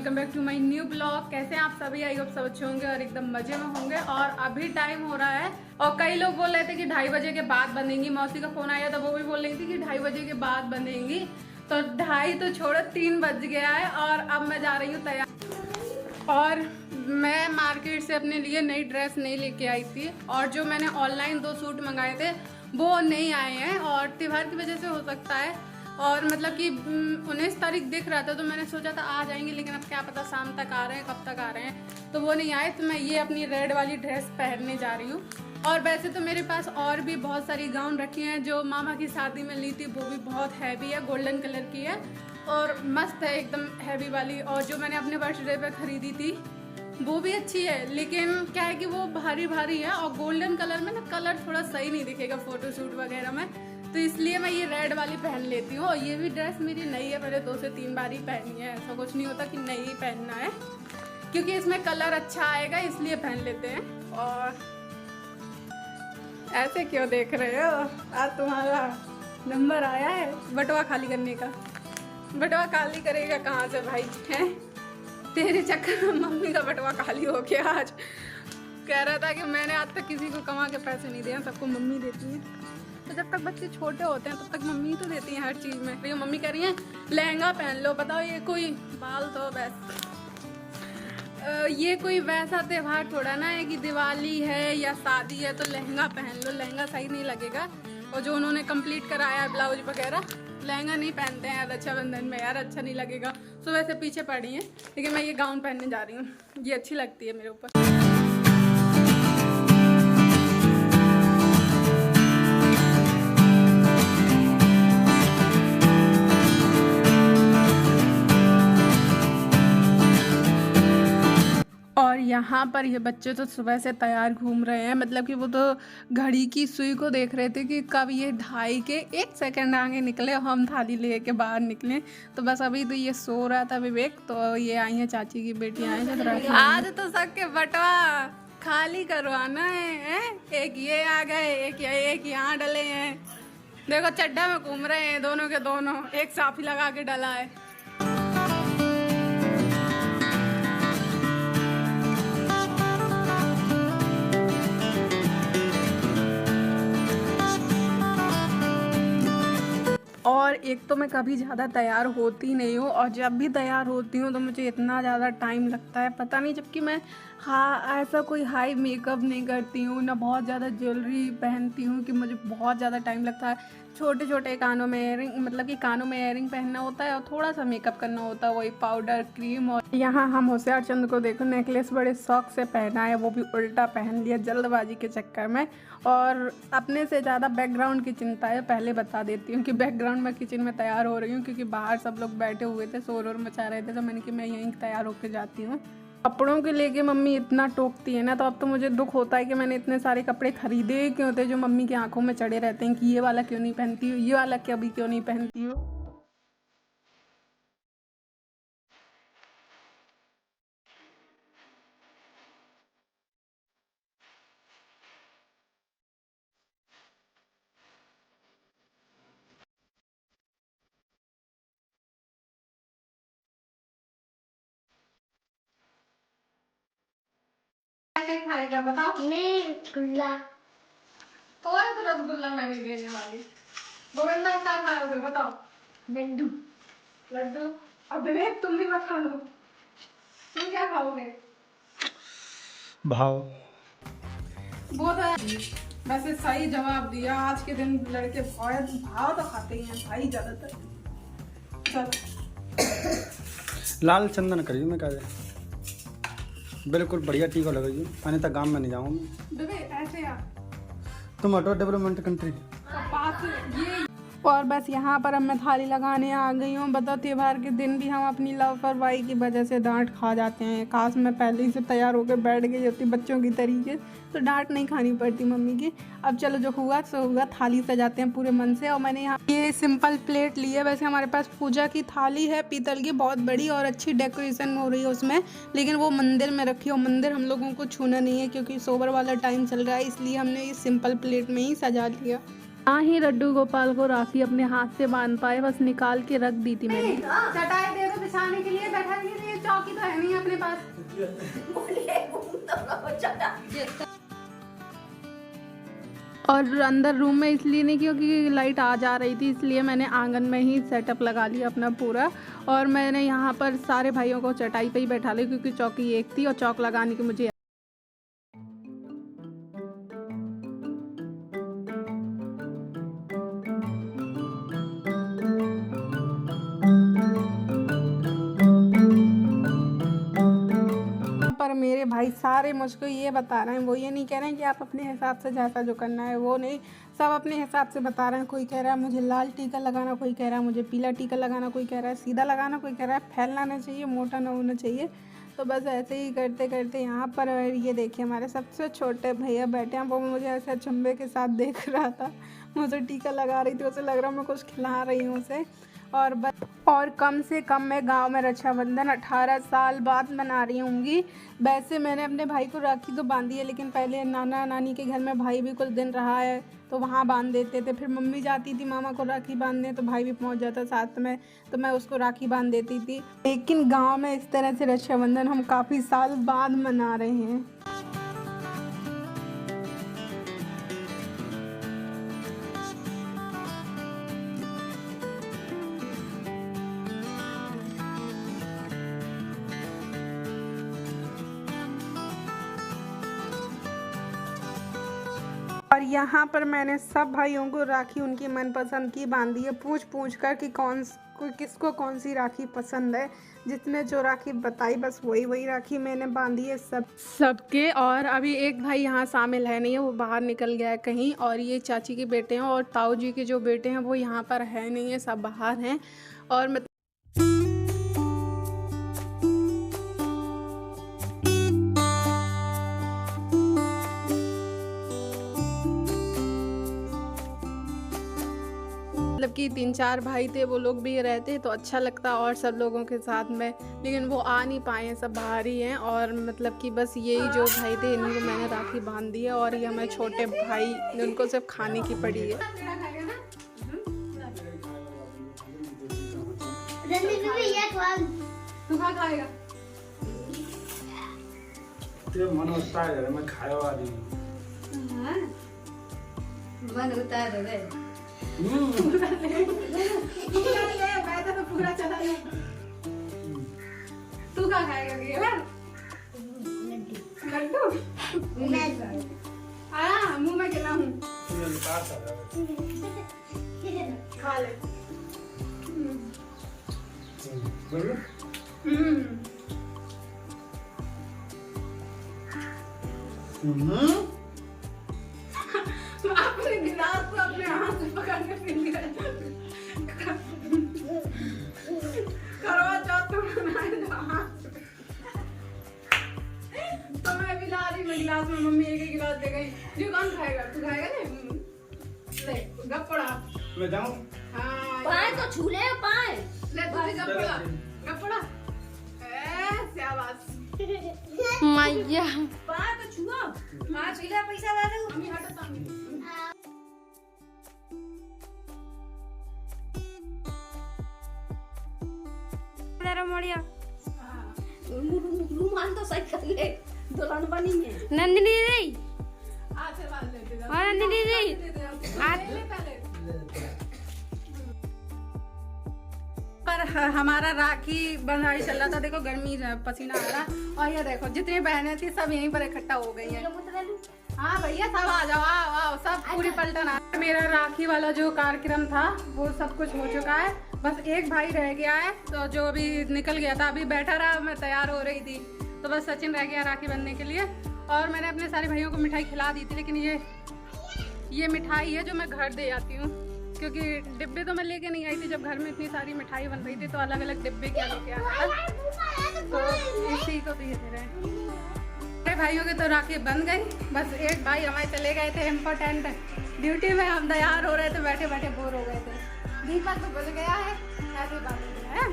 Welcome back to my new blog. कैसे हैं आप सभी? आई होप सब अच्छे होंगे और एकदम मजे में होंगे। और अभी टाइम हो रहा है और कई लोग बोल रहे थे कि 2:30 बजे के बाद बंधेंगी। मौसी का फोन आया था, वो भी बोल रही थी कि 2:30 बजे के बाद बंधेंगी। तो 2:30 तो छोड़ो, 3 बज गया है और अब मैं जा रही हूँ तैयार। और मैं मार्केट से अपने लिए नई ड्रेस नहीं लेके आई थी और जो मैंने ऑनलाइन 2 सूट मंगाए थे वो नहीं आए हैं और त्योहार की वजह से हो सकता है। और मतलब कि 19 तारीख दिख रहा था तो मैंने सोचा था आ जाएंगे, लेकिन अब क्या पता शाम तक आ रहे हैं, कब तक आ रहे हैं, तो वो नहीं आए। तो मैं ये अपनी रेड वाली ड्रेस पहनने जा रही हूँ। और वैसे तो मेरे पास और भी बहुत सारी गाउन रखी हैं जो मामा की शादी में ली थी, वो भी बहुत हैवी है, गोल्डन कलर की है और मस्त है एकदम हैवी वाली। और जो मैंने अपने बर्थडे पे खरीदी थी वो भी अच्छी है, लेकिन क्या है कि वो भारी भारी है और गोल्डन कलर में ना कलर थोड़ा सही नहीं दिखेगा फोटोशूट वगैरह में, तो इसलिए मैं ये रेड वाली पहन लेती हूँ। और ये भी ड्रेस मेरी नई है, मैंने 2 से 3 बार ही पहनी है, ऐसा कुछ नहीं होता कि नई ही पहनना है, क्योंकि इसमें कलर अच्छा आएगा इसलिए पहन लेते हैं। और ऐसे क्यों देख रहे हो? आज तुम्हारा नंबर आया है बटुआ खाली करने का। बटुआ खाली करेगा कहाँ से भाई? है तेरे चक्कर में मम्मी का बटुआ खाली हो गया। आज कह रहा था कि मैंने आज तक किसी को कमा के पैसे नहीं दिए, सबको मम्मी देती है। तो जब तक बच्चे छोटे होते हैं तब तक मम्मी तो देती हैं हर चीज़ में। तो ये मम्मी कह रही है लहंगा पहन लो। बताओ ये कोई बाल तो बस ये कोई वैसा त्योहार थोड़ा ना है कि दिवाली है या शादी है तो लहंगा पहन लो, लहंगा सही नहीं लगेगा। और जो उन्होंने कंप्लीट कराया है ब्लाउज वगैरह, लहंगा नहीं पहनते हैं यार रक्षाबंधन में, यार अच्छा नहीं लगेगा। सो वैसे पीछे पड़ी हैं, लेकिन मैं ये गाउन पहनने जा रही हूँ, ये अच्छी लगती है मेरे ऊपर। और यहाँ पर ये बच्चे तो सुबह से तैयार घूम रहे हैं, मतलब कि वो तो घड़ी की सुई को देख रहे थे कि कब ये 2:30 के 1 सेकंड आगे निकले और हम थाली ले के बाहर निकले। तो बस अभी तो ये सो रहा था विवेक, तो ये आई है चाची की बेटियाँ आई। आज तो सबके बटवा खाली करवाना है? एक ये आ गए, एक यहाँ डले हैं, देखो चड्डा में घूम रहे हैं दोनों के दोनों, एक साफी लगा के डला है। और एक तो मैं कभी ज़्यादा तैयार होती नहीं हूँ और जब भी तैयार होती हूँ तो मुझे इतना ज़्यादा टाइम लगता है पता नहीं, जबकि मैं ऐसा कोई हाई मेकअप नहीं करती हूँ, ना बहुत ज़्यादा ज्वेलरी पहनती हूँ कि मुझे बहुत ज़्यादा टाइम लगता है। छोटे छोटे कानों में इयरिंग, मतलब कि कानों में इयरिंग पहनना होता है और थोड़ा सा मेकअप करना होता है, वही पाउडर क्रीम। और यहाँ हम होशियार चंद को देखो नेकलेस बड़े शौक से पहना है, वो भी उल्टा पहन लिया जल्दबाजी के चक्कर में। और अपने से ज़्यादा बैकग्राउंड की चिंता है, पहले बता देती हूँ कि बैकग्राउंड में किचन में तैयार हो रही हूँ, क्योंकि बाहर सब लोग बैठे हुए थे, शोर और मचा रहे थे, तो मैंने कि मैं यहीं तैयार होकर जाती हूँ। कपड़ों के लेके मम्मी इतना टोकती है ना, तो अब तो मुझे दुख होता है कि मैंने इतने सारे कपड़े खरीदे क्यों थे जो मम्मी की आंखों में चढ़े रहते हैं कि ये वाला क्यों नहीं पहनती हो, ये वाला कभी क्यों नहीं पहनती हो। क्या खाएगा बताओ? मैं रसगुल्ला। तो रसगुल्ला मैं नहीं देने वाली। गोविंदा क्या खाओगे बताओ? लड्डू। लड्डू? अब विवेक तुम भी मत खा लो, तुम क्या खाओगे? भाव। वो तो वैसे सही जवाब दिया, आज के दिन लड़के भाव तो खाते ही हैं भाई ज्यादातर। चल लाल चंदन करियो मैं कह बिल्कुल बढ़िया टीका लगाइए, मैंने तक गांव में नहीं जाऊँ ऐसे यार तुम ऑटो डेवलपमेंट कंट्री पास ये। और बस यहाँ पर अब मैं थाली लगाने आ गई हूँ। बताओ त्योहार के दिन भी हम अपनी लापरवाही की वजह से डांट खा जाते हैं। काश मैं पहले ही से तैयार होकर बैठ गई होती बच्चों की तरीके, तो डांट नहीं खानी पड़ती मम्मी की। अब चलो जो हुआ सो हुआ, थाली सजाते हैं पूरे मन से। और मैंने यहाँ ये सिंपल प्लेट ली है, वैसे हमारे पास पूजा की थाली है पीतल की, बहुत बड़ी और अच्छी डेकोरेशन हो रही है उसमें, लेकिन वो मंदिर में रखी है और मंदिर हम लोगों को छूना नहीं है क्योंकि सोबर वाला टाइम चल रहा है, इसलिए हमने ये सिंपल प्लेट में ही सजा लिया। ही लड्डू गोपाल को राखी अपने हाथ से बांध पाए, बस निकाल के रख दी थी मैंने। चटाई दे दो बिछाने के लिए, बैठने के लिए, चौकी तो है नहीं अपने पास। और अंदर रूम में इसलिए नहीं क्योंकि लाइट आ जा रही थी, इसलिए मैंने आंगन में ही सेटअप लगा लिया अपना पूरा। और मैंने यहाँ पर सारे भाइयों को चटाई पे ही बैठा लिया क्योंकि चौकी एक थी और चौक लगाने की मुझे पर मेरे भाई सारे मुझको ये बता रहे हैं, वो ये नहीं कह रहे हैं कि आप अपने हिसाब से जैसा जो करना है वो नहीं, सब अपने हिसाब से बता रहे हैं। कोई कह रहा है मुझे लाल टीका लगाना, कोई कह रहा है मुझे पीला टीका लगाना, कोई कह रहा है सीधा लगाना, कोई कह रहा है फैलना नहीं चाहिए, मोटा ना होना चाहिए। तो बस ऐसे ही करते करते यहाँ पर ये देखिए हमारे सबसे छोटे भैया बैठे हैं। वो मुझे ऐसे अचंभे के साथ देख रहा था, मुझे टीका लगा रही थी, उसे लग रहा मैं कुछ खिला रही हूँ उसे। और बस और कम से कम मैं गांव में रक्षाबंधन 18 साल बाद मना रही होंगी। वैसे मैंने अपने भाई को राखी तो बांधी है, लेकिन पहले नाना नानी के घर में भाई भी कुछ दिन रहा है तो वहाँ बांध देते थे। फिर मम्मी जाती थी मामा को राखी बांधने तो भाई भी पहुँच जाता साथ में, तो मैं उसको राखी बांध देती थी। लेकिन गाँव में इस तरह से रक्षाबंधन हम काफ़ी साल बाद मना रहे हैं। और यहाँ पर मैंने सब भाइयों को राखी उनकी मनपसंद की बांधी है, पूछ पूछ कर कि किसको कौन सी राखी पसंद है। जितने जो राखी बताई बस वही राखी मैंने बांधी है सबके। और अभी एक भाई यहाँ शामिल है नहीं है, वो बाहर निकल गया है कहीं। और ये चाची के बेटे हैं और ताऊ जी के जो बेटे हैं वो यहाँ पर है नहीं है, सब बाहर हैं। और मतलब कि 3-4 भाई थे, वो लोग भी रहते तो अच्छा लगता और सब लोगों के साथ में, लेकिन वो आ नहीं पाए हैं, सब बाहर ही हैं। और मतलब कि बस यही जो भाई थे इन्हीं को मैंने राखी बांध दी है। और ये हमारे छोटे भाई उनको सिर्फ खाने की पड़ी है। तू खा खाएगा? मन होता है मैं खाए वाली मन होता है तो पूरा चला ले। तू क्या खाएगा? लड्डू मुँह में गिला हूँ, खा ले। अपने गिलास को अपने हाथ से पकड़ के पी लिया। करवा चौथ तो मैं भी ला रही, मैं गिलास में मम्मी एक गिलास दे गई। जो कौन खाएगा? तू खाएगा ना? ले गप्पड़ा मैं जाऊं? हाँ पाए तो छू ले पाए। ले तुझे गप्पड़ा शाबाश मैया पाए तो छुआ। हाँ छुआ, पैसा ला दे मम्मी। हट सामने मोड़िया रुमाल तो सही कर ले, दुल्हन बनी है। नंदिनी दीदी नंदिनी दीदी पर हमारा राखी बंधाई चल रहा था। देखो गर्मी पसीना आ रहा। और ये देखो जितनी बहनें थी सब यहीं पर इकट्ठा हो गई हैं। हाँ भैया सब आ जाओ, आओ सब पूरी पलटन आ। मेरा राखी वाला जो कार्यक्रम था वो सब कुछ हो चुका है, बस एक भाई रह गया है तो जो अभी निकल गया था, अभी बैठा रहा, मैं तैयार हो रही थी तो बस सचिन रह गया राखी बंधने के लिए। और मैंने अपने सारे भाइयों को मिठाई खिला दी थी, लेकिन ये मिठाई है जो मैं घर दे आती हूँ, क्योंकि डिब्बे तो मैं लेके नहीं आई थी। जब घर में इतनी सारी मिठाई बन रही थी तो अलग अलग डिब्बे क्या लेके आना था, तो इसी को दे दे रहे हैं। मेरे भाइयों के तो राखी बन गई, बस एक भाई हमारे चले गए थे इम्पोर्टेंट ड्यूटी में। हम तैयार हो रहे थे, बैठे बैठे बोर हो गए थे। दीपक तो भूल गया है, ऐसी बात है।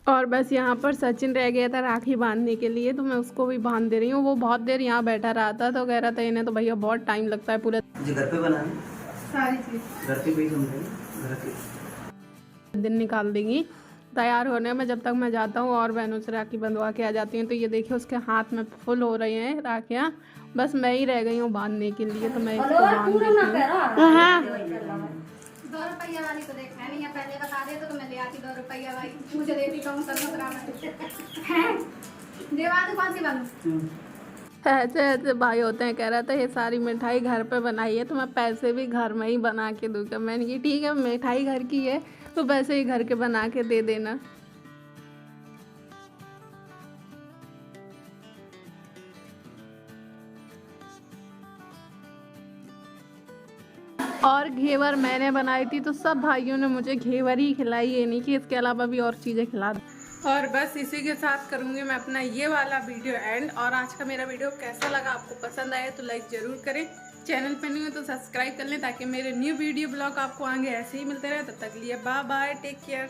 और बस यहाँ पर सचिन रह गया था राखी बांधने के लिए, तो मैं उसको भी बांध दे रही हूँ। वो बहुत देर यहाँ बैठा रहा था तो कह रहा था इन्हें तो भैया बहुत टाइम लगता है पूरा घर पे बनाने सारी चीज घर पे भी समझे घर पे दिन निकाल देंगी। तैयार होने में, जब तक मैं जाता हूँ और बहनों से राखी बंधवा के आ जाती हूँ। तो ये देखिए उसके हाथ में फुल हो रही हैं राखियाँ, बस मैं ही रह गई हूँ बांधने के लिए, तो मैं इसको बांध देती हूँ। हाँ 2 रुपया वाली तो देखा नहीं है, पहले बता दे तो मैं ले आती 2 रुपया वाली। मुझे देती कहूँ देवा दो, कौन सी बनू? ऐसे ऐसे भाई होते हैं। कह रहा था ये सारी मिठाई घर पे बनाई है तो मैं पैसे भी घर में ही बना के दूँगा। मैंने कहा ठीक है, मिठाई घर की है तो पैसे ही घर के बना के दे देना। और घेवर मैंने बनाई थी तो सब भाइयों ने मुझे घेवर ही खिलाई, ये नहीं कि इसके अलावा भी और चीज़ें खिला दी। और बस इसी के साथ करूँगी मैं अपना ये वाला वीडियो एंड। और आज का मेरा वीडियो कैसा लगा, आपको पसंद आया तो लाइक ज़रूर करें, चैनल पे नहीं हो तो सब्सक्राइब कर लें ताकि मेरे न्यू वीडियो ब्लॉग आपको आगे ऐसे ही मिलते रहे। तब तक लिए बाय बाय, टेक केयर।